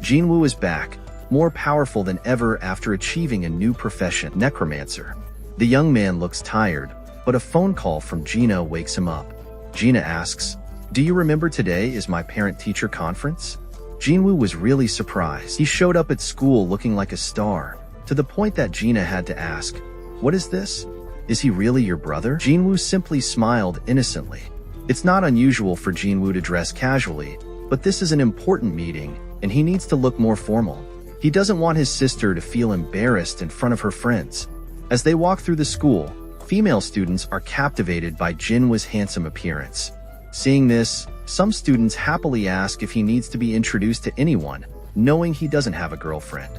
Jinwoo is back, more powerful than ever after achieving a new profession, necromancer. The young man looks tired, but a phone call from Gina wakes him up. Gina asks, "Do you remember today is my parent-teacher conference?" Jinwoo was really surprised. He showed up at school looking like a star, to the point that Gina had to ask, "What is this? Is he really your brother?" Jinwoo simply smiled innocently. It's not unusual for Jinwoo to dress casually, but this is an important meeting, and he needs to look more formal. He doesn't want his sister to feel embarrassed in front of her friends. As they walk through the school, female students are captivated by Jinwoo's handsome appearance. Seeing this, some students happily ask if he needs to be introduced to anyone, knowing he doesn't have a girlfriend.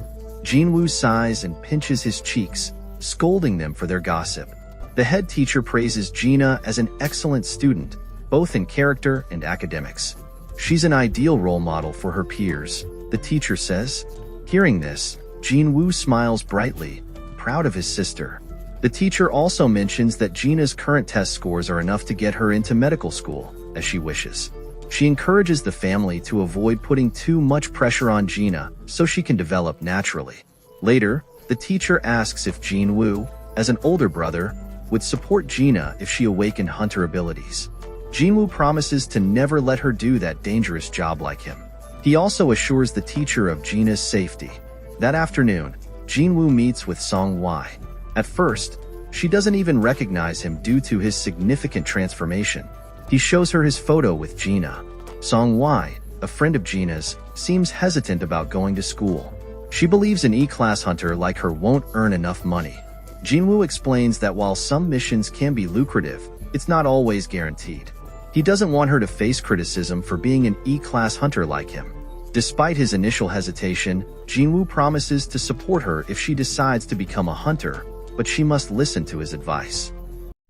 Jinwoo sighs and pinches his cheeks, scolding them for their gossip. The head teacher praises Gina as an excellent student, both in character and academics. She's an ideal role model for her peers, the teacher says. Hearing this, Jinwoo smiles brightly, proud of his sister. The teacher also mentions that Gina's current test scores are enough to get her into medical school, as she wishes. She encourages the family to avoid putting too much pressure on Gina so she can develop naturally. Later, the teacher asks if Jinwoo, as an older brother, would support Gina if she awakened hunter abilities. Jinwoo promises to never let her do that dangerous job like him. He also assures the teacher of Gina's safety. That afternoon, Jinwoo meets with Song-Wai. At first, she doesn't even recognize him due to his significant transformation. He shows her his photo with Gina. Song-Wai, a friend of Gina's, seems hesitant about going to school. She believes an E-class hunter like her won't earn enough money. Jinwoo explains that while some missions can be lucrative, it's not always guaranteed. He doesn't want her to face criticism for being an E-class hunter like him. Despite his initial hesitation, Jinwoo promises to support her if she decides to become a hunter, but she must listen to his advice.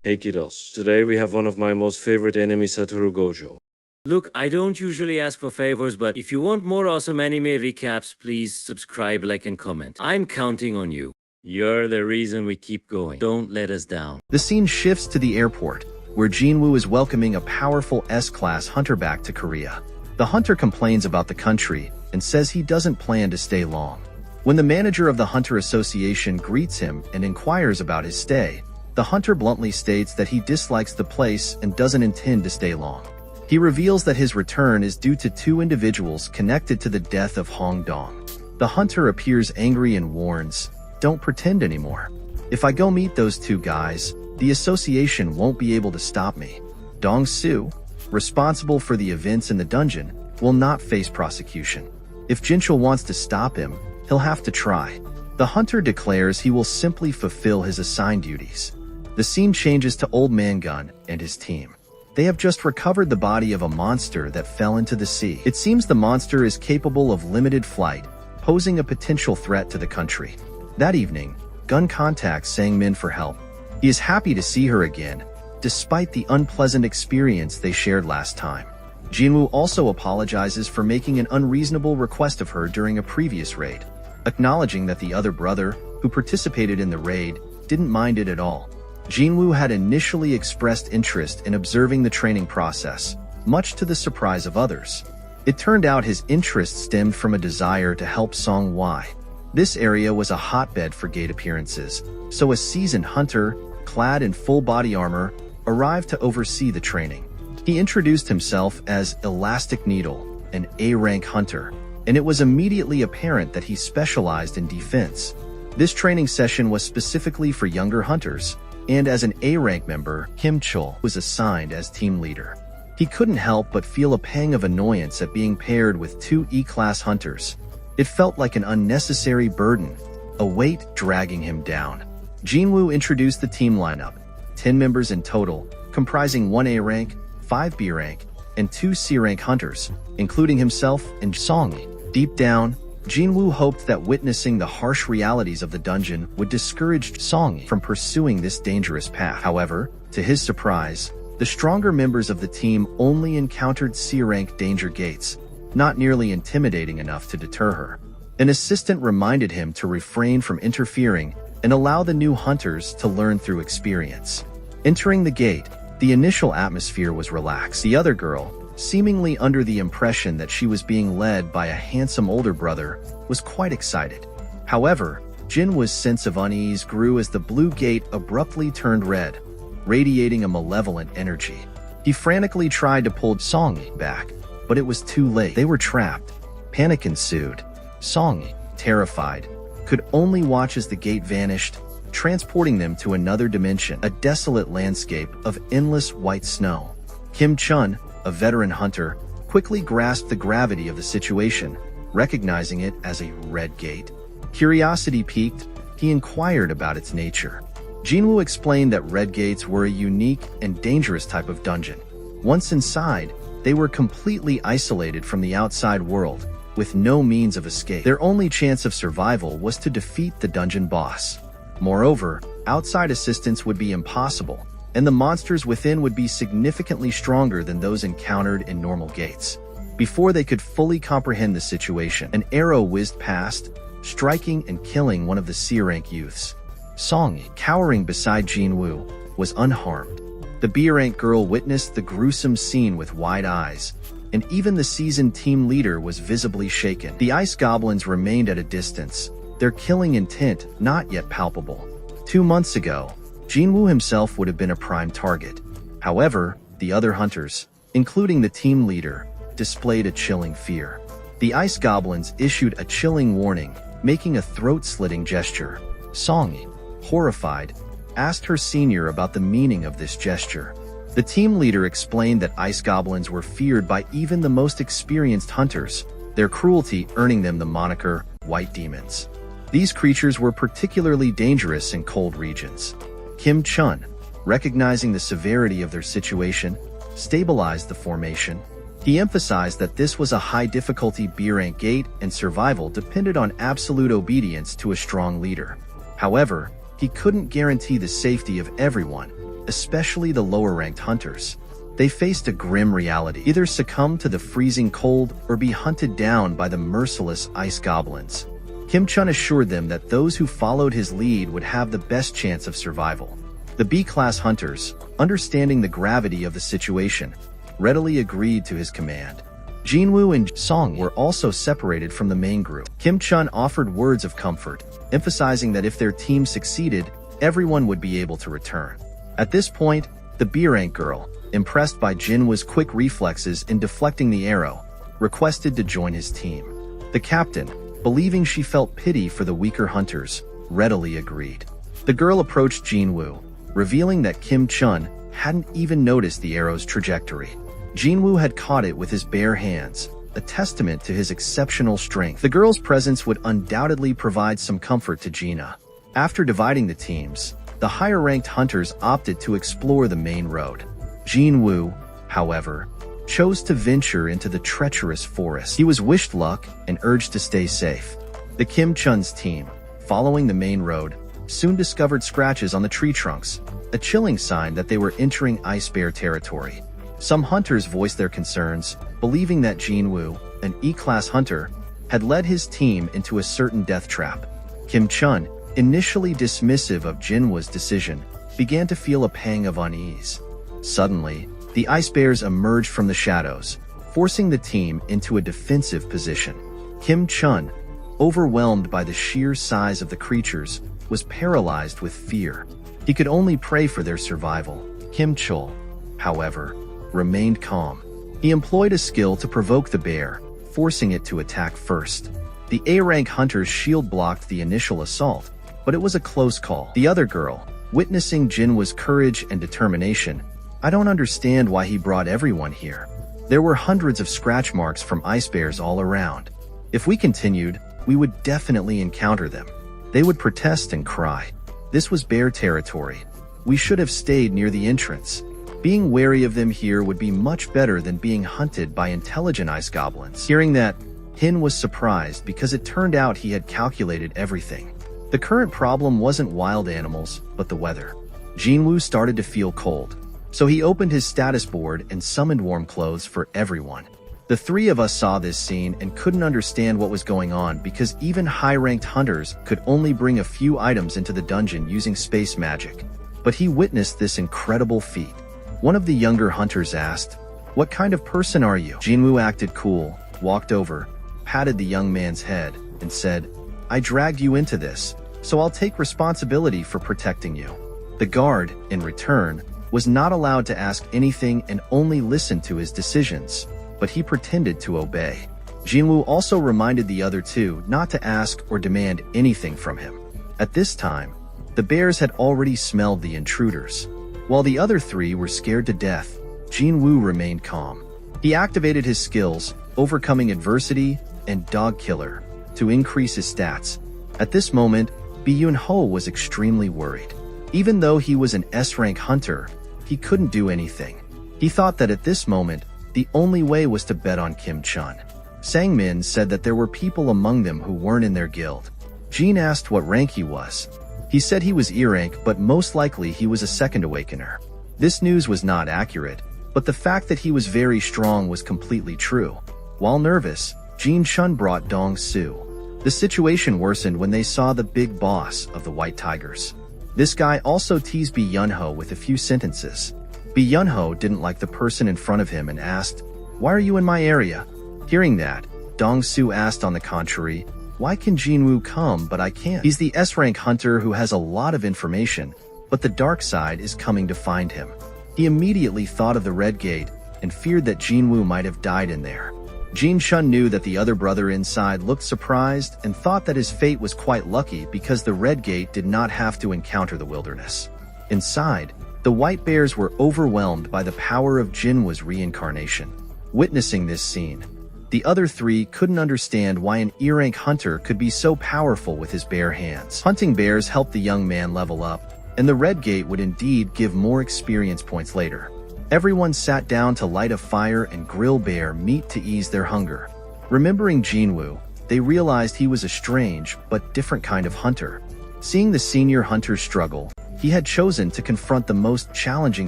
Hey kiddos, today we have one of my most favorite enemies, Satoru Gojo. Look, I don't usually ask for favors, but if you want more awesome anime recaps, please subscribe, like, and comment. I'm counting on you. You're the reason we keep going. Don't let us down. The scene shifts to the airport, where Jinwoo is welcoming a powerful S-class hunter back to Korea. The hunter complains about the country and says he doesn't plan to stay long. When the manager of the Hunter Association greets him and inquires about his stay, the hunter bluntly states that he dislikes the place and doesn't intend to stay long. He reveals that his return is due to two individuals connected to the death of Hong Dong. The hunter appears angry and warns, "Don't pretend anymore. If I go meet those two guys, the association won't be able to stop me." Dong Su, responsible for the events in the dungeon, will not face prosecution. If Jinchul wants to stop him, he'll have to try. The hunter declares he will simply fulfill his assigned duties. The scene changes to Old Man Gun and his team. They have just recovered the body of a monster that fell into the sea. It seems the monster is capable of limited flight, posing a potential threat to the country. That evening, Gun contacts Sang Min for help. He is happy to see her again, despite the unpleasant experience they shared last time. Jinwoo also apologizes for making an unreasonable request of her during a previous raid, acknowledging that the other brother, who participated in the raid, didn't mind it at all. Jinwoo had initially expressed interest in observing the training process, much to the surprise of others. It turned out his interest stemmed from a desire to help Song-Wai. This area was a hotbed for gate appearances, so a seasoned hunter, clad in full body armor, arrived to oversee the training. He introduced himself as Elastic Needle, an A-rank hunter, and it was immediately apparent that he specialized in defense. This training session was specifically for younger hunters, and as an A-rank member, Kim Chul was assigned as team leader. He couldn't help but feel a pang of annoyance at being paired with two E-class hunters. It felt like an unnecessary burden, a weight dragging him down. Jinwoo introduced the team lineup, 10 members in total, comprising 1 A-rank, 5 B-rank, and 2 C-rank hunters, including himself and Song-Yi. Deep down, Jinwoo hoped that witnessing the harsh realities of the dungeon would discourage Song-Yi from pursuing this dangerous path. However, to his surprise, the stronger members of the team only encountered C-rank danger gates, not nearly intimidating enough to deter her. An assistant reminded him to refrain from interfering and allow the new hunters to learn through experience. Entering the gate, the initial atmosphere was relaxed. The other girl, seemingly under the impression that she was being led by a handsome older brother, was quite excited. However, Jinwoo's sense of unease grew as the blue gate abruptly turned red, radiating a malevolent energy. He frantically tried to pull Song-yi back, but it was too late. They were trapped. Panic ensued. Song-yi, terrified, could only watch as the gate vanished, transporting them to another dimension, a desolate landscape of endless white snow. Kim Chun, a veteran hunter, quickly grasped the gravity of the situation, recognizing it as a red gate. Curiosity piqued, he inquired about its nature. Jinwoo explained that red gates were a unique and dangerous type of dungeon. Once inside, they were completely isolated from the outside world, with no means of escape. Their only chance of survival was to defeat the dungeon boss. Moreover, outside assistance would be impossible, and the monsters within would be significantly stronger than those encountered in normal gates. Before they could fully comprehend the situation, an arrow whizzed past, striking and killing one of the C-rank youths. Song-yi, cowering beside Jinwoo, was unharmed. The B-rank girl witnessed the gruesome scene with wide eyes, and even the seasoned team leader was visibly shaken. The ice goblins remained at a distance, their killing intent not yet palpable. 2 months ago, Jinwoo himself would have been a prime target. However, the other hunters, including the team leader, displayed a chilling fear. The ice goblins issued a chilling warning, making a throat-slitting gesture. Song-yi, horrified, asked her senior about the meaning of this gesture. The team leader explained that ice goblins were feared by even the most experienced hunters, their cruelty earning them the moniker White Demons. These creatures were particularly dangerous in cold regions. Kim Chun, recognizing the severity of their situation, stabilized the formation. He emphasized that this was a high-difficulty B-rank gate and survival depended on absolute obedience to a strong leader. However, he couldn't guarantee the safety of everyone, especially the lower-ranked hunters. They faced a grim reality: either succumb to the freezing cold or be hunted down by the merciless ice goblins. Kim Chun assured them that those who followed his lead would have the best chance of survival. The B-class hunters, understanding the gravity of the situation, readily agreed to his command. Jinwoo and Song were also separated from the main group. Kim Chun offered words of comfort, emphasizing that if their team succeeded, everyone would be able to return. At this point, the B-rank girl, impressed by Jinwoo's quick reflexes in deflecting the arrow, requested to join his team. The captain, believing she felt pity for the weaker hunters, readily agreed. The girl approached Jinwoo, revealing that Kim Chun hadn't even noticed the arrow's trajectory. Jinwoo had caught it with his bare hands, a testament to his exceptional strength. The girl's presence would undoubtedly provide some comfort to Gina. After dividing the teams, the higher-ranked hunters opted to explore the main road. Jinwoo, however, chose to venture into the treacherous forest. He was wished luck and urged to stay safe. The Kim Chun's team, following the main road, soon discovered scratches on the tree trunks, a chilling sign that they were entering ice bear territory. Some hunters voiced their concerns, believing that Jinwoo, an E-class hunter, had led his team into a certain death trap. Kim Chun, initially dismissive of Jinwoo's decision, began to feel a pang of unease. Suddenly, the ice bears emerged from the shadows, forcing the team into a defensive position. Kim Chun, overwhelmed by the sheer size of the creatures, was paralyzed with fear. He could only pray for their survival. Kim Chul, however, remained calm. He employed a skill to provoke the bear, forcing it to attack first. The A-rank hunters shield blocked the initial assault, but it was a close call. The other girl, witnessing Jinwoo's courage and determination, "I don't understand why he brought everyone here. There were hundreds of scratch marks from ice bears all around. If we continued, we would definitely encounter them. They would protest and cry. This was bear territory. We should have stayed near the entrance. Being wary of them here would be much better than being hunted by intelligent ice goblins." Hearing that, Hin was surprised because it turned out he had calculated everything. The current problem wasn't wild animals, but the weather. Jinwoo started to feel cold, so he opened his status board and summoned warm clothes for everyone. The three of us saw this scene and couldn't understand what was going on because even high-ranked hunters could only bring a few items into the dungeon using space magic. But he witnessed this incredible feat. One of the younger hunters asked, What kind of person are you? Jinwoo acted cool, walked over, patted the young man's head, and said, I dragged you into this, so I'll take responsibility for protecting you. The guard, in return, was not allowed to ask anything and only listened to his decisions, but he pretended to obey. Jinwoo also reminded the other two not to ask or demand anything from him. At this time, the bears had already smelled the intruders. While the other three were scared to death, Jinwoo remained calm. He activated his skills, Overcoming Adversity and Dog Killer, to increase his stats. At this moment, Byun-ho was extremely worried. Even though he was an S-rank hunter, he couldn't do anything. He thought that at this moment, the only way was to bet on Kim Chun. Sang-min said that there were people among them who weren't in their guild. Jin asked what rank he was. He said he was E-rank, but most likely he was a second awakener. This news was not accurate, but the fact that he was very strong was completely true. While nervous, Jin Chun brought Dong Su. The situation worsened when they saw the big boss of the White Tigers. This guy also teased Byun-ho with a few sentences. Byun-ho didn't like the person in front of him and asked, Why are you in my area? Hearing that, Dong Su asked on the contrary, Why can Jinwoo come but I can't? He's the S-rank hunter who has a lot of information, but the dark side is coming to find him. He immediately thought of the Red Gate and feared that Jinwoo might have died in there. Jin Chun knew that the other brother inside looked surprised and thought that his fate was quite lucky because the Red Gate did not have to encounter the wilderness. Inside, the white bears were overwhelmed by the power of Jinwoo's reincarnation. Witnessing this scene, the other three couldn't understand why an E-rank hunter could be so powerful with his bare hands. Hunting bears helped the young man level up, and the Red Gate would indeed give more experience points later. Everyone sat down to light a fire and grill bear meat to ease their hunger. Remembering Jinwoo, they realized he was a strange but different kind of hunter. Seeing the senior hunter struggle, he had chosen to confront the most challenging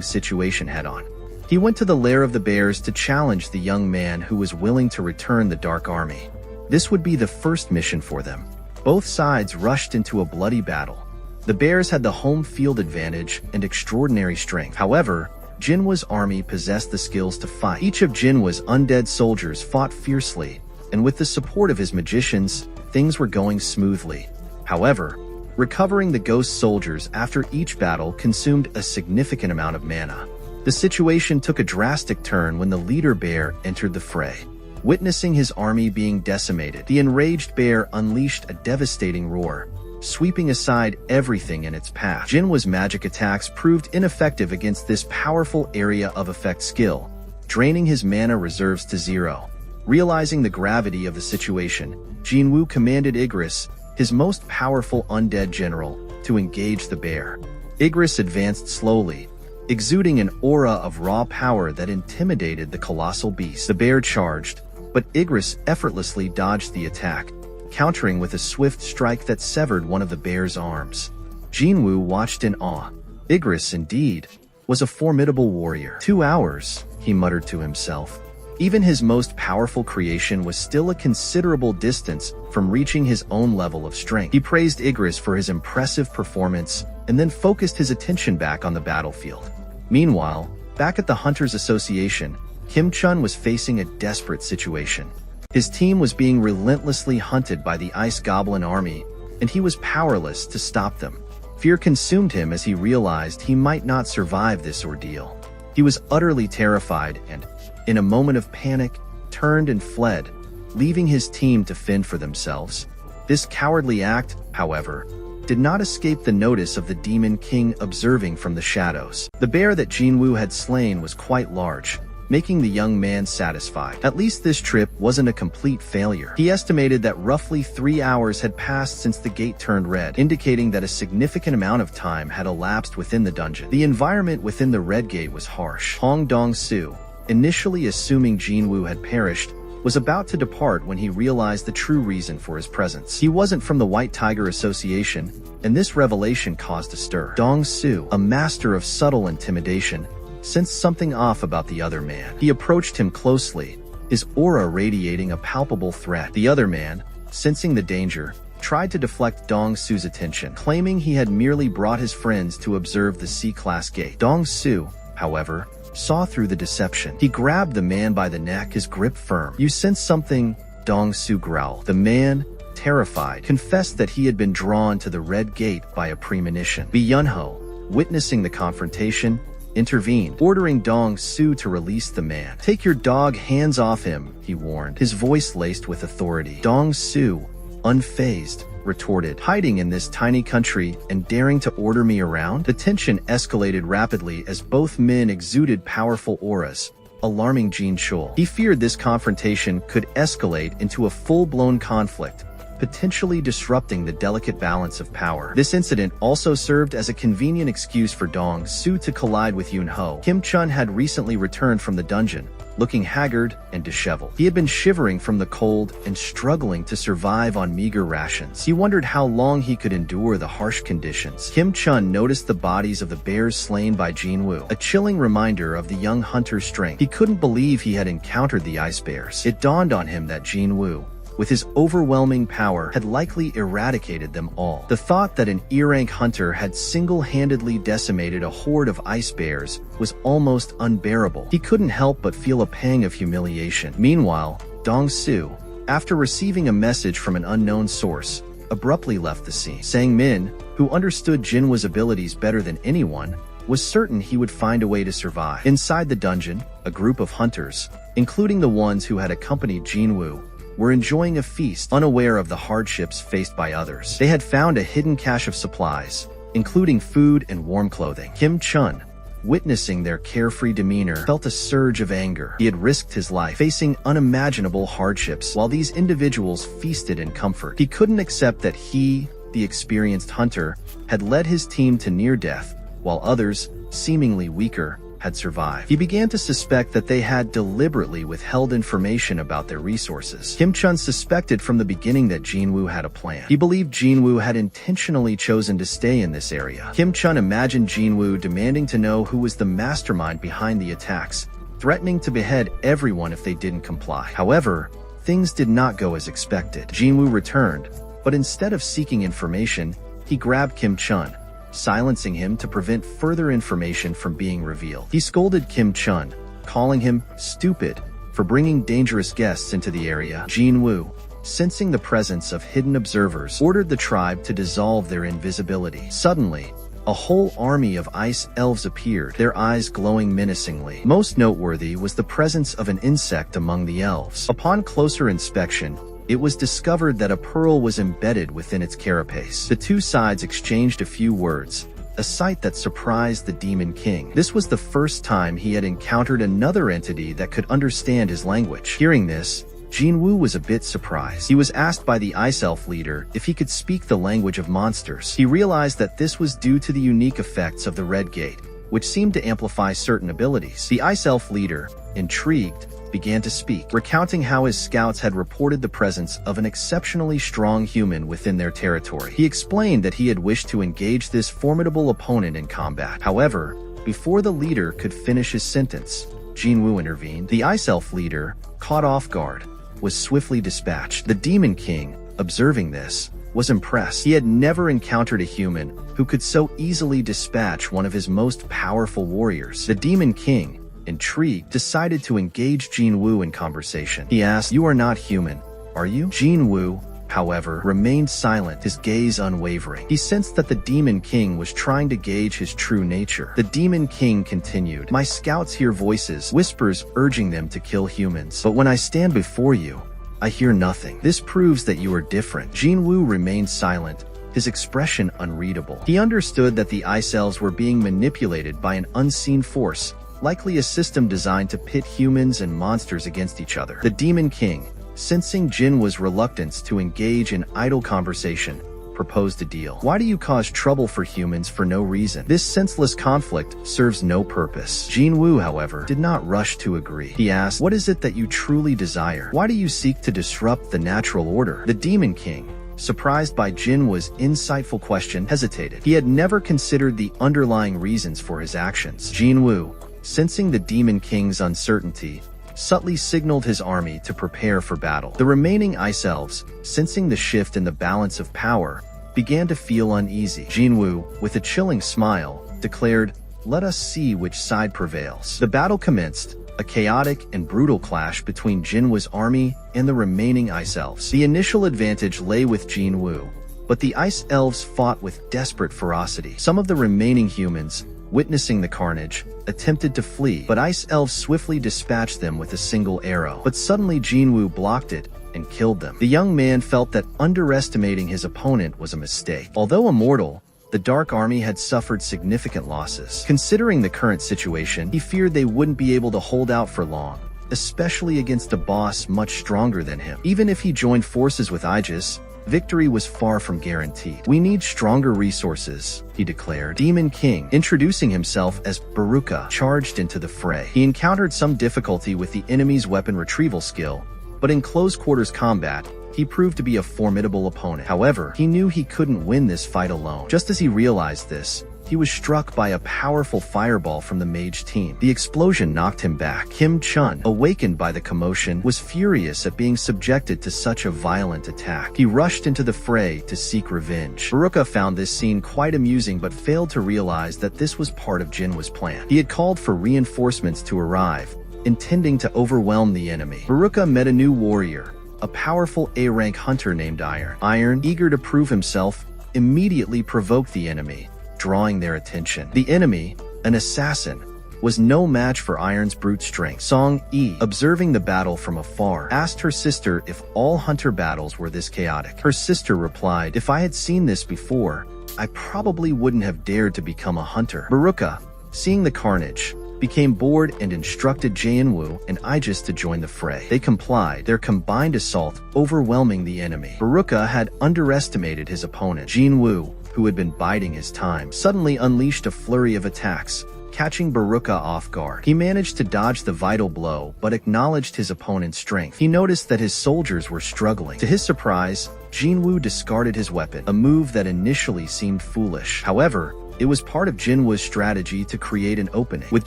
situation head-on. He went to the lair of the bears to challenge the young man who was willing to return the Dark Army. This would be the first mission for them. Both sides rushed into a bloody battle. The bears had the home field advantage and extraordinary strength. However, Jinwoo's army possessed the skills to fight. Each of Jinwoo's undead soldiers fought fiercely, and with the support of his magicians, things were going smoothly. However, recovering the ghost soldiers after each battle consumed a significant amount of mana. The situation took a drastic turn when the leader bear entered the fray. Witnessing his army being decimated, the enraged bear unleashed a devastating roar, sweeping aside everything in its path. Jinwoo's magic attacks proved ineffective against this powerful area of effect skill, draining his mana reserves to 0. Realizing the gravity of the situation, Jinwoo commanded Igris, his most powerful undead general, to engage the bear. Igris advanced slowly, exuding an aura of raw power that intimidated the colossal beast. The bear charged, but Igris effortlessly dodged the attack, countering with a swift strike that severed one of the bear's arms. Jinwoo watched in awe. Igris, indeed, was a formidable warrior. 2 hours, he muttered to himself. Even his most powerful creation was still a considerable distance from reaching his own level of strength. He praised Igris for his impressive performance and then focused his attention back on the battlefield. Meanwhile, back at the Hunters Association, Kim Chun was facing a desperate situation. His team was being relentlessly hunted by the Ice Goblin army, and he was powerless to stop them. Fear consumed him as he realized he might not survive this ordeal. He was utterly terrified and, in a moment of panic, turned and fled, leaving his team to fend for themselves. This cowardly act, however, did not escape the notice of the Demon King observing from the shadows. The bear that Jinwoo had slain was quite large, making the young man satisfied. At least this trip wasn't a complete failure. He estimated that roughly 3 hours had passed since the gate turned red, indicating that a significant amount of time had elapsed within the dungeon. The environment within the Red Gate was harsh. Hong Dong-su, initially assuming Jinwoo had perished, was about to depart when he realized the true reason for his presence. He wasn't from the White Tiger Association, and this revelation caused a stir. Dong-su, a master of subtle intimidation, sensed something off about the other man. He approached him closely, his aura radiating a palpable threat. The other man, sensing the danger, tried to deflect Dong-su's attention, claiming he had merely brought his friends to observe the C-class gate. Dong-su, however, saw through the deception. He grabbed the man by the neck, his grip firm. "You sense something?" Dong Su growled. The man, terrified, confessed that he had been drawn to the Red Gate by a premonition. Bi Yunho, witnessing the confrontation, intervened, ordering Dong Su to release the man. "Take your dog hands off him," he warned, his voice laced with authority. Dong Su, unfazed, retorted, "Hiding in this tiny country and daring to order me around?" The tension escalated rapidly as both men exuded powerful auras, alarming Jin Chul. He feared this confrontation could escalate into a full-blown conflict, potentially disrupting the delicate balance of power. This incident also served as a convenient excuse for Dong Su to collide with Yunho. Kim Chun had recently returned from the dungeon, looking haggard and disheveled. He had been shivering from the cold and struggling to survive on meager rations. He wondered how long he could endure the harsh conditions. Kim Chun noticed the bodies of the bears slain by Jinwoo, a chilling reminder of the young hunter's strength. He couldn't believe he had encountered the ice bears. It dawned on him that Jinwoo, with his overwhelming power, had likely eradicated them all. The thought that an E-rank hunter had single-handedly decimated a horde of ice bears was almost unbearable. He couldn't help but feel a pang of humiliation. Meanwhile, Dong Su, after receiving a message from an unknown source, abruptly left the scene. Sang Min, who understood Jinwoo's abilities better than anyone, was certain he would find a way to survive. Inside the dungeon, a group of hunters, including the ones who had accompanied Jinwoo, were enjoying a feast, unaware of the hardships faced by others. They had found a hidden cache of supplies, including food and warm clothing. Kim Chun, witnessing their carefree demeanor, felt a surge of anger. He had risked his life, facing unimaginable hardships, while these individuals feasted in comfort. He couldn't accept that he, the experienced hunter, had led his team to near death, while others, seemingly weaker, had survived. He began to suspect that they had deliberately withheld information about their resources. Kim Chun suspected from the beginning that Jinwoo had a plan. He believed Jinwoo had intentionally chosen to stay in this area. Kim Chun imagined Jinwoo demanding to know who was the mastermind behind the attacks, threatening to behead everyone if they didn't comply. However, things did not go as expected. Jinwoo returned, but instead of seeking information, he grabbed Kim Chun, silencing him to prevent further information from being revealed. He scolded Kim Chun, calling him stupid for bringing dangerous guests into the area. Jinwoo, sensing the presence of hidden observers, ordered the tribe to dissolve their invisibility. Suddenly, a whole army of ice elves appeared, their eyes glowing menacingly. Most noteworthy was the presence of an insect among the elves. Upon closer inspection, it was discovered that a pearl was embedded within its carapace. The two sides exchanged a few words, a sight that surprised the Demon King. This was the first time he had encountered another entity that could understand his language. Hearing this, Jinwoo was a bit surprised. He was asked by the Ice Elf leader if he could speak the language of monsters. He realized that this was due to the unique effects of the Red Gate, which seemed to amplify certain abilities. The Ice Elf leader, intrigued, began to speak, recounting how his scouts had reported the presence of an exceptionally strong human within their territory. He explained that he had wished to engage this formidable opponent in combat. However, before the leader could finish his sentence, Jinwoo intervened. The Ice Elf leader, caught off guard, was swiftly dispatched. The Demon King, observing this, was impressed. He had never encountered a human who could so easily dispatch one of his most powerful warriors. The Demon King, intrigued, decided to engage Jinwoo in conversation. He asked, "You are not human, are you?" Jinwoo, however, remained silent, his gaze unwavering. He sensed that the Demon King was trying to gauge his true nature. The Demon King continued, "My scouts hear voices, whispers urging them to kill humans. But when I stand before you, I hear nothing. This proves that you are different." Jinwoo remained silent, his expression unreadable. He understood that the Ice Elves were being manipulated by an unseen force, likely a system designed to pit humans and monsters against each other. The Demon King, sensing Jinwoo's reluctance to engage in idle conversation, proposed a deal. "Why do you cause trouble for humans for no reason? This senseless conflict serves no purpose." Jinwoo, however, did not rush to agree. He asked, "What is it that you truly desire? Why do you seek to disrupt the natural order?" The Demon King, surprised by Jinwoo's insightful question, hesitated. He had never considered the underlying reasons for his actions. Jinwoo, sensing the Demon King's uncertainty, subtly signaled his army to prepare for battle. The remaining Ice Elves, sensing the shift in the balance of power, began to feel uneasy. Jinwoo, with a chilling smile, declared, let us see which side prevails. The battle commenced, a chaotic and brutal clash between Jinwu's army and the remaining Ice Elves. The initial advantage lay with Jinwu, but the Ice Elves fought with desperate ferocity. Some of the remaining humans, witnessing the carnage, attempted to flee, but Ice Elves swiftly dispatched them with a single arrow. But suddenly Jinwu blocked it and killed them. The young man felt that underestimating his opponent was a mistake. Although immortal, the Dark Army had suffered significant losses. Considering the current situation, he feared they wouldn't be able to hold out for long, especially against a boss much stronger than him. Even if he joined forces with Aegis, victory was far from guaranteed. "We need stronger resources," he declared. Demon King, introducing himself as Baruka, charged into the fray. He encountered some difficulty with the enemy's weapon retrieval skill, but in close-quarters combat, he proved to be a formidable opponent. However, he knew he couldn't win this fight alone. Just as he realized this, he was struck by a powerful fireball from the mage team. The explosion knocked him back. Kim Chun, awakened by the commotion, was furious at being subjected to such a violent attack. He rushed into the fray to seek revenge. Baruka found this scene quite amusing but failed to realize that this was part of Jinwu's plan. He had called for reinforcements to arrive, intending to overwhelm the enemy. Baruka met a new warrior, a powerful A-rank hunter named Iron. Iron, eager to prove himself, immediately provoked the enemy, drawing their attention. The enemy, an assassin, was no match for Iron's brute strength. Song Yi, observing the battle from afar, asked her sister if all hunter battles were this chaotic. Her sister replied, "If I had seen this before, I probably wouldn't have dared to become a hunter." Baruka, seeing the carnage, became bored and instructed Jinwu and Aegis to join the fray. They complied, their combined assault overwhelming the enemy. Baruka had underestimated his opponent. Jinwu, who had been biding his time, suddenly unleashed a flurry of attacks, catching Baruka off guard. He managed to dodge the vital blow, but acknowledged his opponent's strength. He noticed that his soldiers were struggling. To his surprise, Jinwu discarded his weapon, a move that initially seemed foolish. However, it was part of Jinwu's strategy to create an opening. With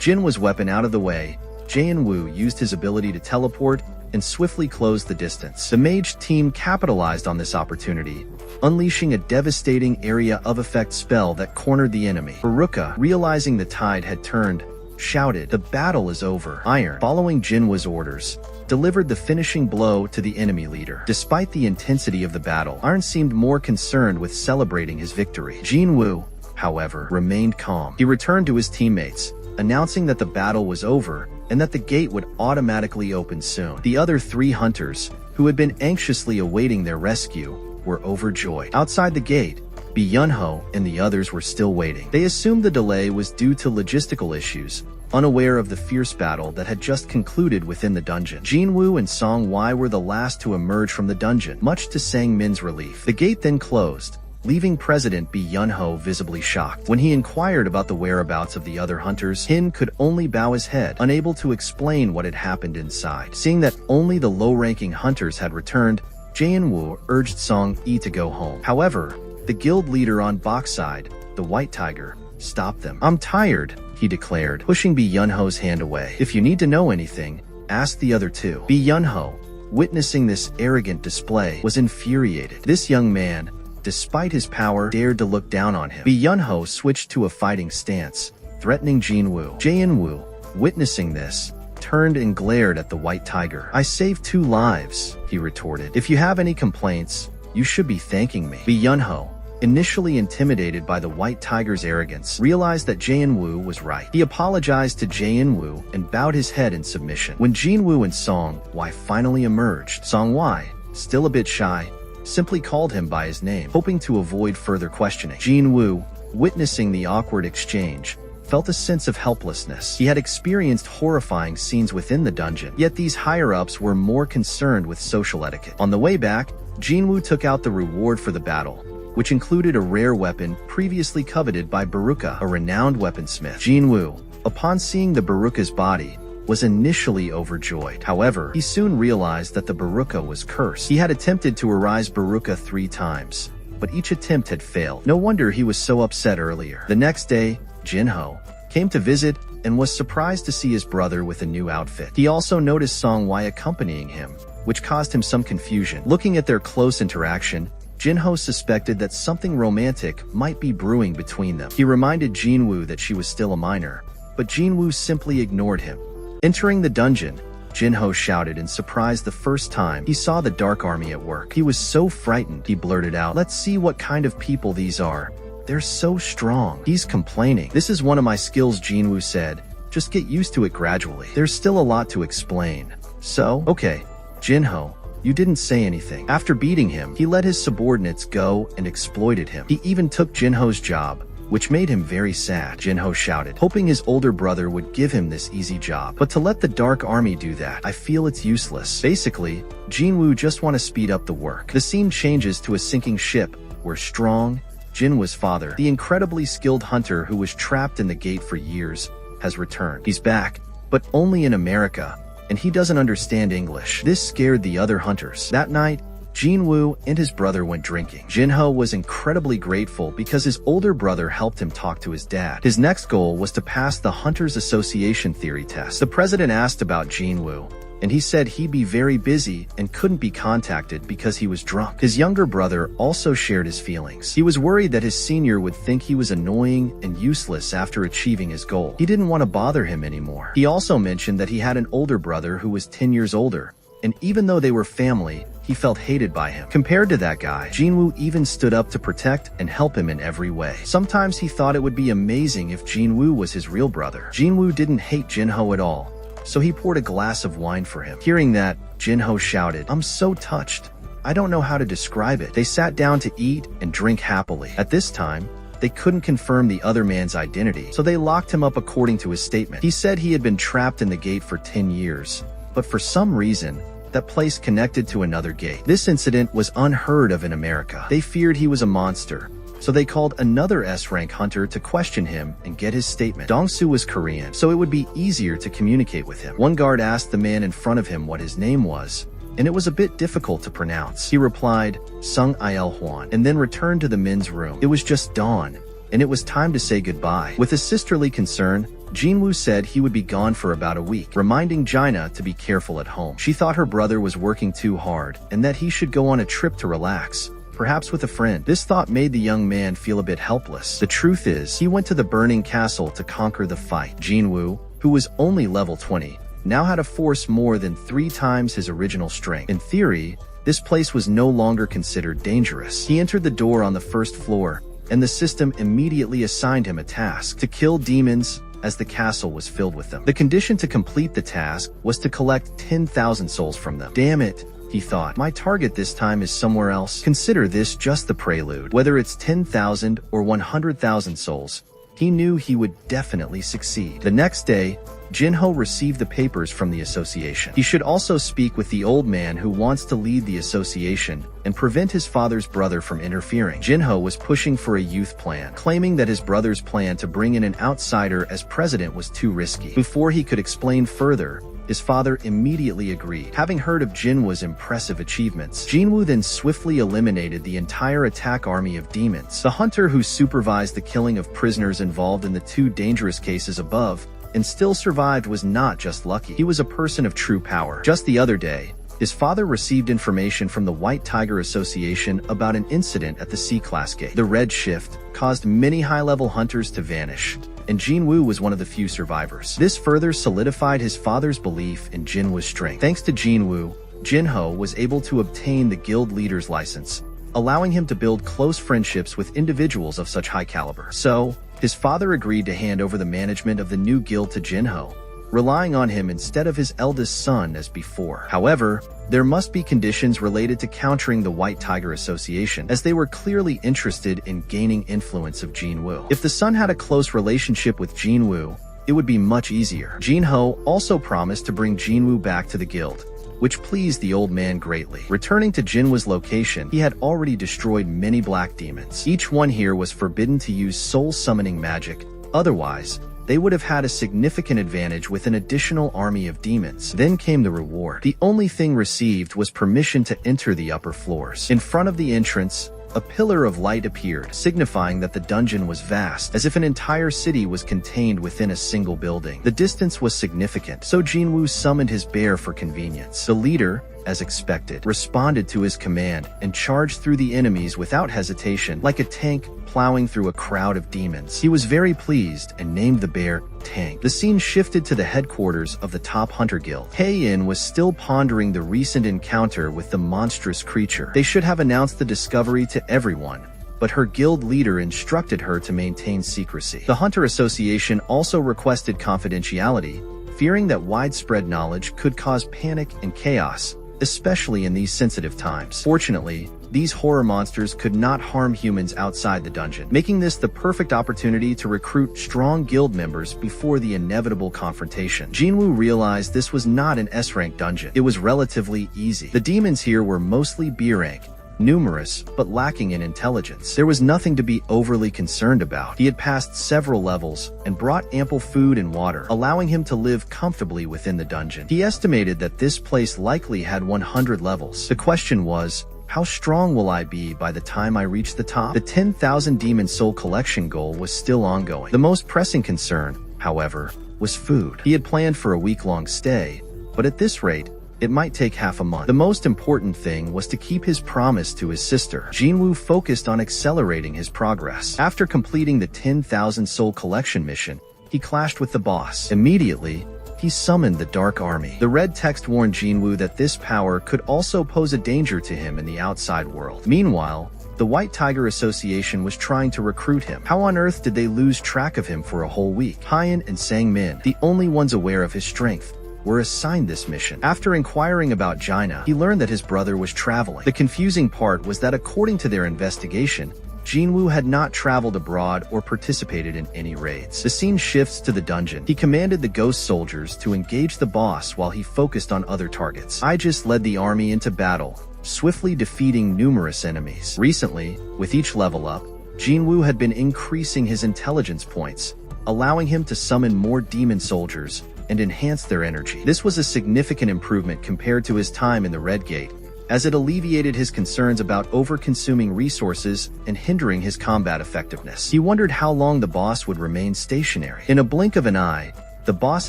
Jinwu's weapon out of the way, Jinwu used his ability to teleport and swiftly closed the distance. The mage team capitalized on this opportunity, unleashing a devastating area of effect spell that cornered the enemy. Baruka, realizing the tide had turned, shouted, "The battle is over." Iron, following Jinwu's orders, delivered the finishing blow to the enemy leader. Despite the intensity of the battle, Iron seemed more concerned with celebrating his victory. Jinwu, however, remained calm. He returned to his teammates, announcing that the battle was over and that the gate would automatically open soon. The other 3 hunters, who had been anxiously awaiting their rescue, were overjoyed. Outside the gate, Bi Yunho and the others were still waiting. They assumed the delay was due to logistical issues, unaware of the fierce battle that had just concluded within the dungeon. Jinwu and Song Wai were the last to emerge from the dungeon, much to Sang Min's relief. The gate then closed, leaving President Bi Yunho visibly shocked. When he inquired about the whereabouts of the other hunters, Hin could only bow his head, unable to explain what had happened inside. Seeing that only the low-ranking hunters had returned, Jinwu urged Song Yi to go home. However, the guild leader on Bok's side, the White Tiger, stopped them. "I'm tired," he declared, pushing Bi Yunho's hand away. "If you need to know anything, ask the other 2. Bi Yunho, witnessing this arrogant display, was infuriated. This young man, despite his power, dared to look down on him. Bi Yunho switched to a fighting stance, threatening Jinwu. Jinwu, witnessing this, turned and glared at the White Tiger. "I saved 2 lives, he retorted. "If you have any complaints, you should be thanking me." Bi Yunho, initially intimidated by the White Tiger's arrogance, realized that Jinwu was right. He apologized to Jinwu and bowed his head in submission. When Jinwu and Song Wai finally emerged, Song Wai, still a bit shy, simply called him by his name, hoping to avoid further questioning. Jinwu, witnessing the awkward exchange, felt a sense of helplessness. He had experienced horrifying scenes within the dungeon, yet these higher-ups were more concerned with social etiquette. On the way back, Jinwu took out the reward for the battle, which included a rare weapon previously coveted by Baruka, a renowned weaponsmith. Jinwu, upon seeing the Baruka's body, was initially overjoyed. However, he soon realized that the Baruka was cursed. He had attempted to arise Baruka 3 times, but each attempt had failed. No wonder he was so upset earlier. The next day, Jinho came to visit and was surprised to see his brother with a new outfit. He also noticed Song Wai accompanying him, which caused him some confusion. Looking at their close interaction, Jinho suspected that something romantic might be brewing between them. He reminded Jinwoo that she was still a minor, but Jinwoo simply ignored him. Entering the dungeon, Jinho shouted in surprise the first time he saw the Dark Army at work. He was so frightened, he blurted out, "Let's see what kind of people these are. They're so strong." He's complaining. "This is one of my skills," Jinwoo said. "Just get used to it gradually. There's still a lot to explain." "So? Okay, Jinho, you didn't say anything." After beating him, he let his subordinates go and exploited him. He even took Jinho's job, which made him very sad. Jinho shouted, hoping his older brother would give him this easy job. "But to let the Dark Army do that, I feel it's useless." Basically, Jinwoo just want to speed up the work. The scene changes to a sinking ship, where Strong, Jinwoo's father, the incredibly skilled hunter who was trapped in the gate for years, has returned. He's back, but only in America, and he doesn't understand English. This scared the other hunters. That night, Jinwoo and his brother went drinking. Jinho was incredibly grateful because his older brother helped him talk to his dad. His next goal was to pass the Hunters Association theory test. The president asked about Jinwoo, and he said he'd be very busy and couldn't be contacted because he was drunk. His younger brother also shared his feelings. He was worried that his senior would think he was annoying and useless after achieving his goal. He didn't want to bother him anymore. He also mentioned that he had an older brother who was 10 years older, and even though they were family, he felt hated by him. Compared to that guy, Jinwoo even stood up to protect and help him in every way. Sometimes he thought it would be amazing if Jinwoo was his real brother. Jinwoo didn't hate Jinho at all, so he poured a glass of wine for him. Hearing that, Jinho shouted, "I'm so touched. I don't know how to describe it." They sat down to eat and drink happily. At this time, they couldn't confirm the other man's identity, so they locked him up according to his statement. He said he had been trapped in the gate for 10 years, but for some reason, that place connected to another gate. This incident was unheard of in America. They feared he was a monster, so they called another S-rank hunter to question him and get his statement. Dongsu was Korean, so it would be easier to communicate with him. One guard asked the man in front of him what his name was, and it was a bit difficult to pronounce. He replied, Sung Il Hwan, and then returned to the men's room. It was just dawn, and it was time to say goodbye. With a sisterly concern, Jinwoo said he would be gone for about a week, reminding Jaina to be careful at home. She thought her brother was working too hard and that he should go on a trip to relax, perhaps with a friend. This thought made the young man feel a bit helpless. The truth is, he went to the burning castle to conquer the fight. Jinwoo, who was only level 20, now had a force more than 3 times his original strength. In theory, this place was no longer considered dangerous. He entered the door on the first floor, and the system immediately assigned him a task: to kill demons, as the castle was filled with them. The condition to complete the task was to collect 10,000 souls from them. Damn it, he thought. My target this time is somewhere else. Consider this just the prelude. Whether it's 10,000 or 100,000 souls, he knew he would definitely succeed. The next day, Jinho received the papers from the association. He should also speak with the old man who wants to lead the association and prevent his father's brother from interfering. Jinho was pushing for a youth plan, claiming that his brother's plan to bring in an outsider as president was too risky. Before he could explain further, his father immediately agreed. Having heard of Jinwoo's impressive achievements, Jinwoo then swiftly eliminated the entire attack army of demons. The hunter who supervised the killing of prisoners involved in the 2 dangerous cases above and still survived was not just lucky. He was a person of true power. Just the other day, his father received information from the White Tiger Association about an incident at the C-Class gate. The Red Shift caused many high-level hunters to vanish, and Jinwoo was one of the few survivors. This further solidified his father's belief in Jinwoo's strength. Thanks to Jinwoo, Jinho was able to obtain the guild leader's license, allowing him to build close friendships with individuals of such high caliber. So, his father agreed to hand over the management of the new guild to Jinho, relying on him instead of his eldest son as before. However, there must be conditions related to countering the White Tiger Association, as they were clearly interested in gaining influence of Jinwoo. If the son had a close relationship with Jinwoo, it would be much easier. Jinho also promised to bring Jinwoo back to the guild, which pleased the old man greatly. Returning to Jinwoo's location, he had already destroyed many black demons. Each one here was forbidden to use soul-summoning magic, otherwise, they would have had a significant advantage with an additional army of demons. Then came the reward. The only thing received was permission to enter the upper floors. In front of the entrance, a pillar of light appeared, signifying that the dungeon was vast, as if an entire city was contained within a single building. The distance was significant, so Jinwoo summoned his bear for convenience. The leader, as expected, responded to his command and charged through the enemies without hesitation, like a tank plowing through a crowd of demons. He was very pleased and named the bear Tank. The scene shifted to the headquarters of the top hunter guild. Heian was still pondering the recent encounter with the monstrous creature. They should have announced the discovery to everyone, but her guild leader instructed her to maintain secrecy. The Hunter Association also requested confidentiality, fearing that widespread knowledge could cause panic and chaos, especially in these sensitive times. Fortunately, these horror monsters could not harm humans outside the dungeon, making this the perfect opportunity to recruit strong guild members before the inevitable confrontation. Jinwoo realized this was not an S-rank dungeon. It was relatively easy. The demons here were mostly B-rank, numerous, but lacking in intelligence. There was nothing to be overly concerned about. He had passed several levels and brought ample food and water, allowing him to live comfortably within the dungeon. He estimated that this place likely had 100 levels. The question was, how strong will I be by the time I reach the top? The 10,000 Demon Soul collection goal was still ongoing. The most pressing concern, however, was food. He had planned for a week-long stay, but at this rate, it might take half a month. The most important thing was to keep his promise to his sister. Jinwoo focused on accelerating his progress. After completing the 10,000 Soul collection mission, he clashed with the boss. Immediately, he summoned the Dark Army. The red text warned Jinwoo that this power could also pose a danger to him in the outside world. Meanwhile, the White Tiger Association was trying to recruit him. How on earth did they lose track of him for a whole week? Heian and Sang-min, the only ones aware of his strength, were assigned this mission. After inquiring about Jaina, he learned that his brother was traveling. The confusing part was that according to their investigation, Jinwoo had not traveled abroad or participated in any raids. The scene shifts to the dungeon. He commanded the ghost soldiers to engage the boss while he focused on other targets. Aegis led the army into battle, swiftly defeating numerous enemies. Recently, with each level up, Jinwoo had been increasing his intelligence points, allowing him to summon more demon soldiers and enhance their energy. This was a significant improvement compared to his time in the Red Gate, as it alleviated his concerns about over-consuming resources and hindering his combat effectiveness. He wondered how long the boss would remain stationary. In a blink of an eye, the boss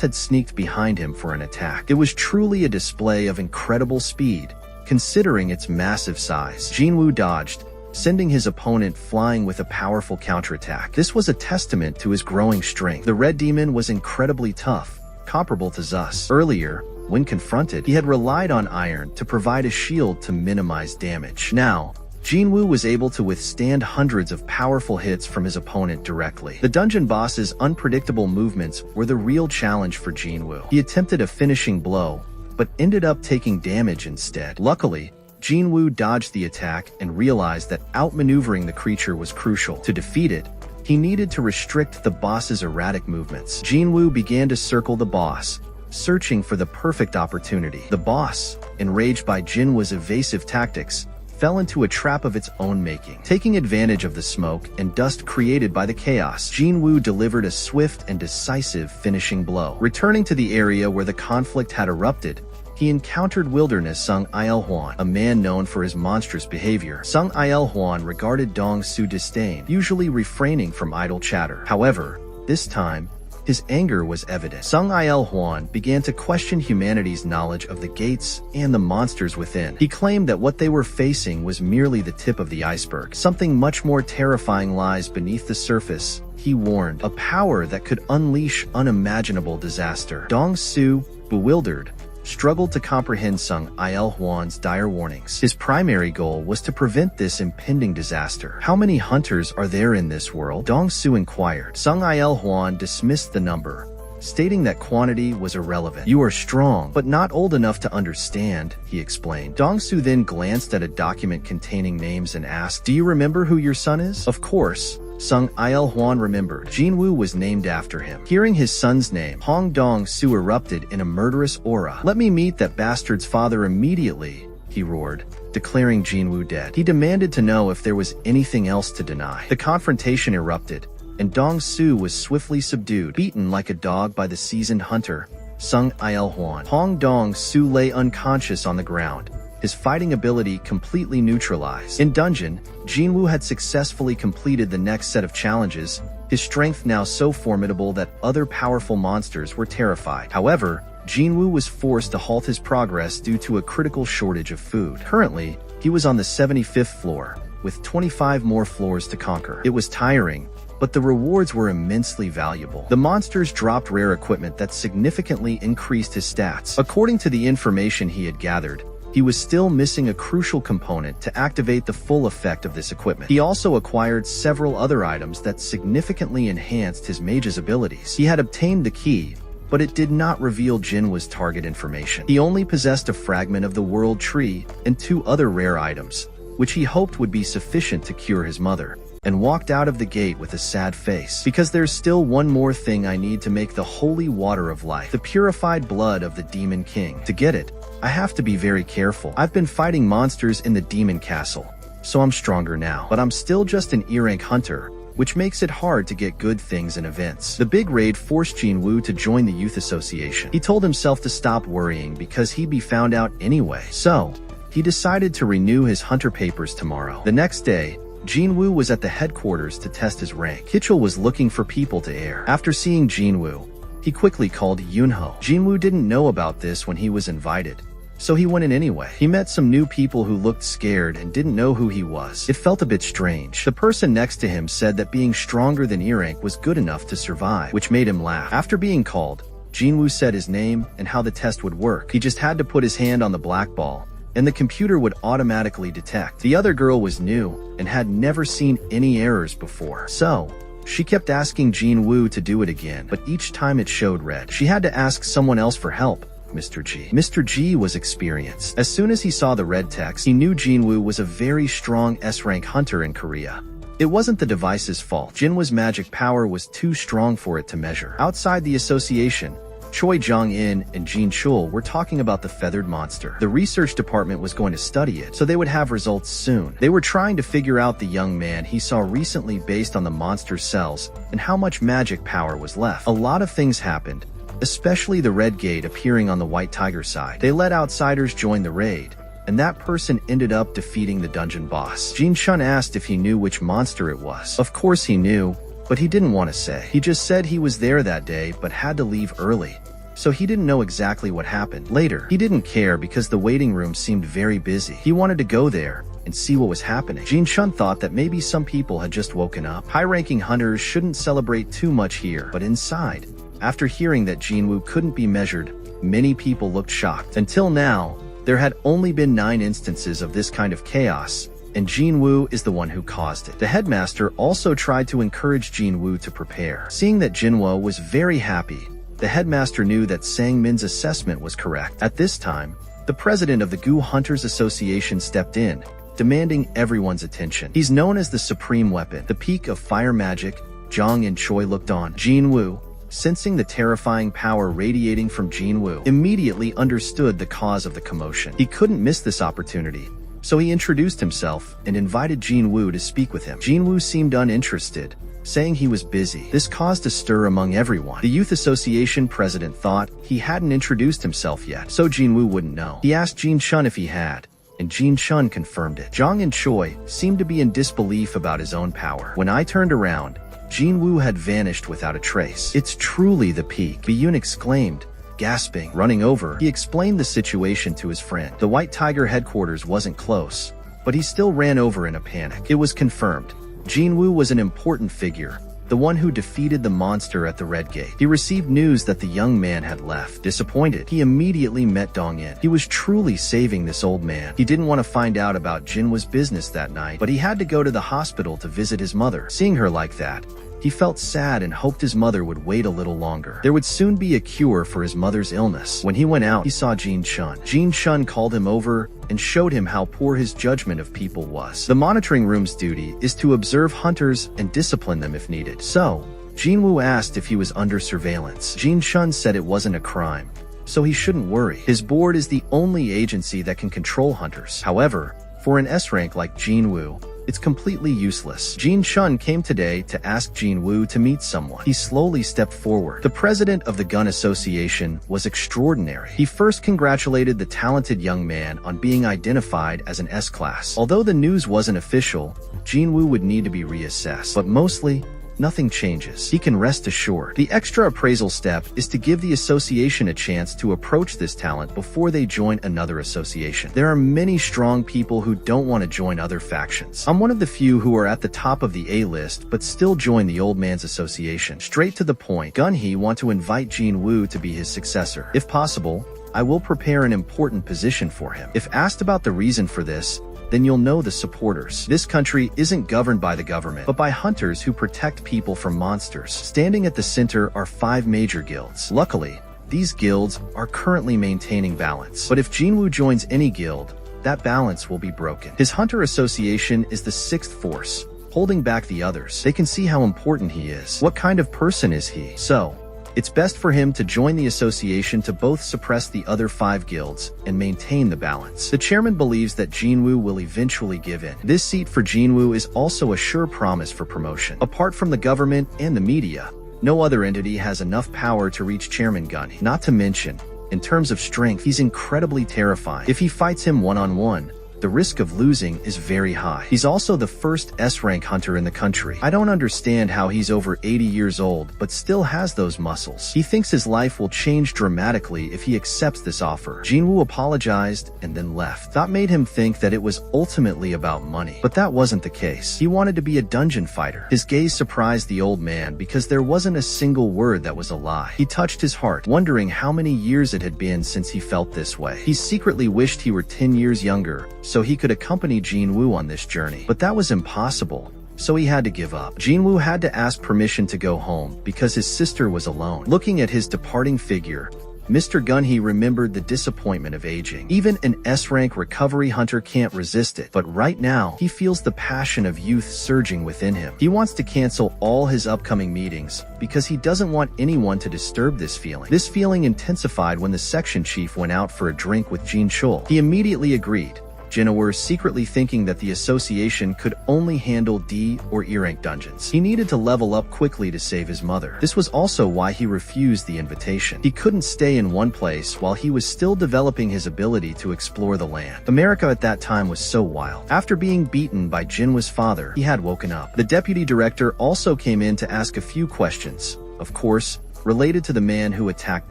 had sneaked behind him for an attack. It was truly a display of incredible speed, considering its massive size. Jinwoo dodged, sending his opponent flying with a powerful counterattack. This was a testament to his growing strength. The Red Demon was incredibly tough, comparable to Zeus. Earlier, when confronted, he had relied on iron to provide a shield to minimize damage. Now, Jinwoo was able to withstand hundreds of powerful hits from his opponent directly. The dungeon boss's unpredictable movements were the real challenge for Jinwoo. He attempted a finishing blow, but ended up taking damage instead. Luckily, Jinwoo dodged the attack and realized that outmaneuvering the creature was crucial. To defeat it, he needed to restrict the boss's erratic movements. Jinwoo began to circle the boss, searching for the perfect opportunity. The boss, enraged by Jinwoo's evasive tactics, fell into a trap of its own making. Taking advantage of the smoke and dust created by the chaos, Jinwoo delivered a swift and decisive finishing blow. Returning to the area where the conflict had erupted, he encountered Wilderness Sung Il-hwan, a man known for his monstrous behavior. Sung Il-hwan regarded Dong Su disdain, usually refraining from idle chatter. However, this time, his anger was evident. Sung Il-hwan began to question humanity's knowledge of the gates and the monsters within. He claimed that what they were facing was merely the tip of the iceberg. Something much more terrifying lies beneath the surface, he warned. A power that could unleash unimaginable disaster. Dong Su, bewildered, struggled to comprehend Sung Il-hwan's dire warnings. His primary goal was to prevent this impending disaster. How many hunters are there in this world? Dong Su inquired. Sung Il-hwan dismissed the number, stating that quantity was irrelevant. You are strong, but not old enough to understand, he explained. Dong Su then glanced at a document containing names and asked, "Do you remember who your son is?" Of course, Sung Il-hwan remembered. Jinwoo was named after him. Hearing his son's name, Hong Dong-su erupted in a murderous aura. "Let me meet that bastard's father immediately," he roared, declaring Jinwoo dead. He demanded to know if there was anything else to deny. The confrontation erupted, and Dong-su was swiftly subdued, beaten like a dog by the seasoned hunter, Sung Il-hwan. Hong Dong-su lay unconscious on the ground, his fighting ability completely neutralized. In dungeon, Jinwoo had successfully completed the next set of challenges, his strength now so formidable that other powerful monsters were terrified. However, Jinwoo was forced to halt his progress due to a critical shortage of food. Currently, he was on the 75th floor, with 25 more floors to conquer. It was tiring, but the rewards were immensely valuable. The monsters dropped rare equipment that significantly increased his stats. According to the information he had gathered, he was still missing a crucial component to activate the full effect of this equipment. He also acquired several other items that significantly enhanced his mage's abilities. He had obtained the key, but it did not reveal Jinwoo's target information. He only possessed a fragment of the World Tree and 2 other rare items, which he hoped would be sufficient to cure his mother, and walked out of the gate with a sad face. Because there's still one more thing I need to make the holy water of life, the purified blood of the Demon King. To get it, I have to be very careful. I've been fighting monsters in the Demon Castle, so I'm stronger now. But I'm still just an E-rank hunter, which makes it hard to get good things and events. The big raid forced Jinwoo to join the Youth Association. He told himself to stop worrying because he'd be found out anyway. So, he decided to renew his hunter papers tomorrow. The next day, Jinwoo was at the headquarters to test his rank. Kitchell was looking for people to air. After seeing Jinwoo, he quickly called Yunho. Jinwoo didn't know about this when he was invited, so he went in anyway. He met some new people who looked scared and didn't know who he was. It felt a bit strange. The person next to him said that being stronger than E-rank was good enough to survive, which made him laugh. After being called, Jinwoo said his name and how the test would work. He just had to put his hand on the black ball, and the computer would automatically detect. The other girl was new and had never seen any errors before, so she kept asking Jinwoo to do it again, but each time it showed red. She had to ask someone else for help. Mr. G. Mr. G was experienced. As soon as he saw the red text, he knew Jinwoo was a very strong S-rank hunter in Korea. It wasn't the device's fault. Jinwoo's magic power was too strong for it to measure. Outside the association, Choi Jong-in and Jin Chul were talking about the feathered monster. The research department was going to study it, so they would have results soon. They were trying to figure out the young man he saw recently based on the monster's cells and how much magic power was left. A lot of things happened, especially the red gate appearing on the White Tiger side. They let outsiders join the raid, and that person ended up defeating the dungeon boss. Jin Chun asked if he knew which monster it was. Of course he knew, but he didn't want to say. He just said he was there that day but had to leave early, so he didn't know exactly what happened. Later, he didn't care because the waiting room seemed very busy. He wanted to go there and see what was happening. Jin Chun thought that maybe some people had just woken up. High-ranking hunters shouldn't celebrate too much here, but inside, after hearing that Jinwoo couldn't be measured, many people looked shocked. Until now, there had only been 9 instances of this kind of chaos, and Jinwoo is the one who caused it. The headmaster also tried to encourage Jinwoo to prepare. Seeing that Jinwoo was very happy, the headmaster knew that Sang Min's assessment was correct. At this time, the president of the Gu Hunters Association stepped in, demanding everyone's attention. He's known as the supreme weapon, the peak of fire magic. Jong and Choi looked on. Jinwoo, sensing the terrifying power radiating from Jinwoo, immediately understood the cause of the commotion. He couldn't miss this opportunity, so he introduced himself and invited Jinwoo to speak with him. Jinwoo seemed uninterested, saying he was busy. This caused a stir among everyone. The Youth Association president thought he hadn't introduced himself yet, so Jinwoo wouldn't know. He asked Jin Chun if he had, and Jin Chun confirmed it. Jong and Choi seemed to be in disbelief about his own power. When I turned around, Jinwoo had vanished without a trace. It's truly the peak, Biyun exclaimed, gasping. Running over, he explained the situation to his friend. The White Tiger headquarters wasn't close, but he still ran over in a panic. It was confirmed. Jinwoo was an important figure, the one who defeated the monster at the Red Gate. He received news that the young man had left. Disappointed, he immediately met Dong-in. He was truly saving this old man. He didn't want to find out about Jinwoo's business that night, but he had to go to the hospital to visit his mother. Seeing her like that, he felt sad and hoped his mother would wait a little longer. There would soon be a cure for his mother's illness. When he went out, he saw Jin Chun. Jin Chun called him over and showed him how poor his judgment of people was. The monitoring room's duty is to observe hunters and discipline them if needed. So, Jinwoo asked if he was under surveillance. Jin Chun said it wasn't a crime, so he shouldn't worry. His board is the only agency that can control hunters. However, for an S-rank like Jinwoo, it's completely useless. Jin Chun came today to ask Jinwoo to meet someone. He slowly stepped forward. The president of the Gun Association was extraordinary. He first congratulated the talented young man on being identified as an S-class. Although the news wasn't official, Jinwoo would need to be reassessed. But mostly, nothing changes. He can rest assured. The extra appraisal step is to give the association a chance to approach this talent before they join another association. There are many strong people who don't want to join other factions. I'm one of the few who are at the top of the A list but still join the old man's association. Straight to the point, Gun-hee want to invite Jin Woo to be his successor. If possible, I will prepare an important position for him. If asked about the reason for this, then you'll know the supporters. This country isn't governed by the government, but by hunters who protect people from monsters. Standing at the center are 5 major guilds. Luckily, these guilds are currently maintaining balance. But if Jinwoo joins any guild, that balance will be broken. His hunter association is the 6th force, holding back the others. They can see how important he is. What kind of person is he? So, it's best for him to join the association to both suppress the other 5 guilds and maintain the balance. The chairman believes that Jinwoo will eventually give in. This seat for Jinwoo is also a sure promise for promotion. Apart from the government and the media, no other entity has enough power to reach Chairman Gun-hee. Not to mention, in terms of strength, he's incredibly terrifying. If he fights him one-on-one, the risk of losing is very high. He's also the first S-rank hunter in the country. I don't understand how he's over 80 years old but still has those muscles. He thinks his life will change dramatically if he accepts this offer. Jinwoo apologized and then left. That made him think that it was ultimately about money. But that wasn't the case. He wanted to be a dungeon fighter. His gaze surprised the old man because there wasn't a single word that was a lie. He touched his heart, wondering how many years it had been since he felt this way. He secretly wished he were 10 years younger, so he could accompany Jinwoo on this journey. But that was impossible, so he had to give up. Jinwoo had to ask permission to go home because his sister was alone. Looking at his departing figure, Mr. Gun-hee remembered the disappointment of aging. Even an S-rank recovery hunter can't resist it, but right now, he feels the passion of youth surging within him. He wants to cancel all his upcoming meetings because he doesn't want anyone to disturb this feeling. This feeling intensified when the section chief went out for a drink with Jin Chul. He immediately agreed, Jinwoo secretly thinking that the association could only handle D or E-rank dungeons. He needed to level up quickly to save his mother. This was also why he refused the invitation. He couldn't stay in one place while he was still developing his ability to explore the land. America at that time was so wild. After being beaten by Jinwoo's father, he had woken up. The deputy director also came in to ask a few questions, of course, related to the man who attacked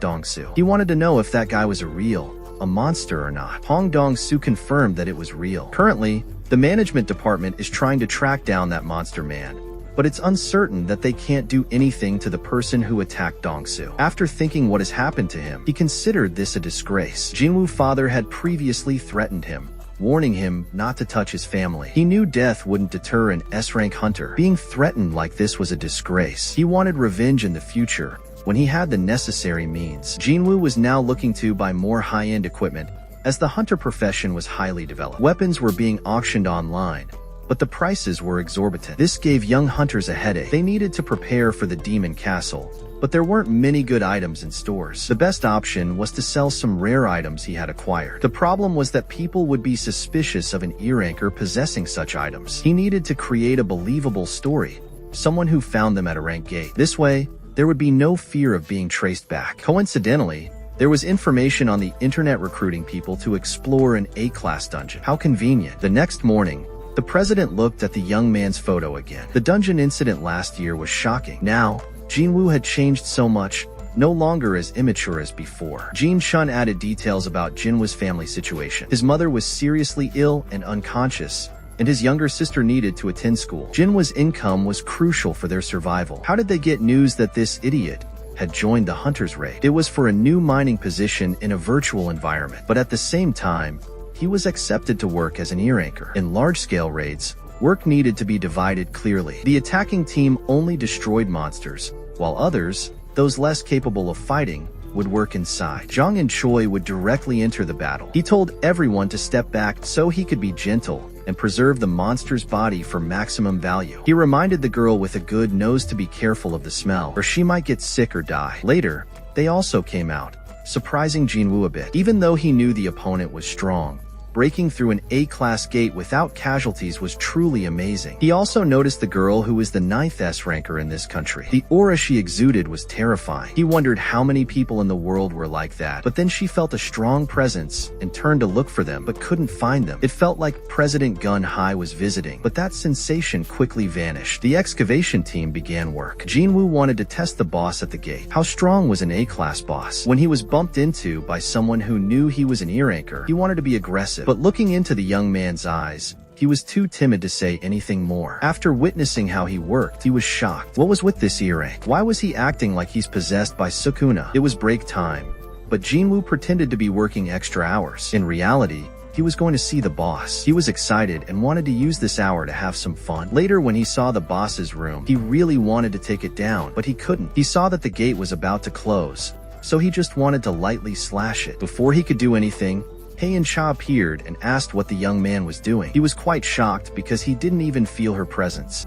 Dong-soo. He wanted to know if that guy was a monster or not. Hong Dong-soo confirmed that it was real. Currently, the management department is trying to track down that monster man, but it's uncertain that they can't do anything to the person who attacked Dong-soo. After thinking what has happened to him, he considered this a disgrace. Jinwoo's father had previously threatened him, warning him not to touch his family. He knew death wouldn't deter an S-rank hunter. Being threatened like this was a disgrace. He wanted revenge in the future, when he had the necessary means. Jinwoo was now looking to buy more high-end equipment, as the hunter profession was highly developed. Weapons were being auctioned online, but the prices were exorbitant. This gave young hunters a headache. They needed to prepare for the Demon Castle, but there weren't many good items in stores. The best option was to sell some rare items he had acquired. The problem was that people would be suspicious of an E-ranker possessing such items. He needed to create a believable story, someone who found them at a rank gate. This way, there would be no fear of being traced back. Coincidentally, there was information on the internet recruiting people to explore an A-class dungeon. How convenient. The next morning, the president looked at the young man's photo again. The dungeon incident last year was shocking. Now, Jinwoo had changed so much, no longer as immature as before. Jin Chun added details about Jinwoo's family situation. His mother was seriously ill and unconscious, and his younger sister needed to attend school. Jinwoo's income was crucial for their survival. How did they get news that this idiot had joined the Hunter's Raid? It was for a new mining position in a virtual environment, but at the same time, he was accepted to work as an E-ranker. In large-scale raids, work needed to be divided clearly. The attacking team only destroyed monsters, while others, those less capable of fighting, would work inside. Zhang and Choi would directly enter the battle. He told everyone to step back so he could be gentle and preserve the monster's body for maximum value. He reminded the girl with a good nose to be careful of the smell, or she might get sick or die. Later, they also came out, surprising Jinwoo a bit. Even though he knew the opponent was strong, breaking through an A-class gate without casualties was truly amazing. He also noticed the girl who was the 9th S-ranker in this country. The aura she exuded was terrifying. He wondered how many people in the world were like that, but then she felt a strong presence and turned to look for them but couldn't find them. It felt like President Gun Hai was visiting, but that sensation quickly vanished. The excavation team began work. Jinwoo wanted to test the boss at the gate. How strong was an A-class boss? When he was bumped into by someone who knew he was an E-ranker, he wanted to be aggressive, but looking into the young man's eyes, he was too timid to say anything more. After witnessing how he worked, he was shocked. What was with this E-rank? Why was he acting like he's possessed by Sukuna? It was break time, but Jinwoo pretended to be working extra hours. In reality, he was going to see the boss. He was excited and wanted to use this hour to have some fun. Later, when he saw the boss's room, he really wanted to take it down, but he couldn't. He saw that the gate was about to close, so he just wanted to lightly slash it. Before he could do anything, Heian Cha appeared and asked what the young man was doing. He was quite shocked because he didn't even feel her presence.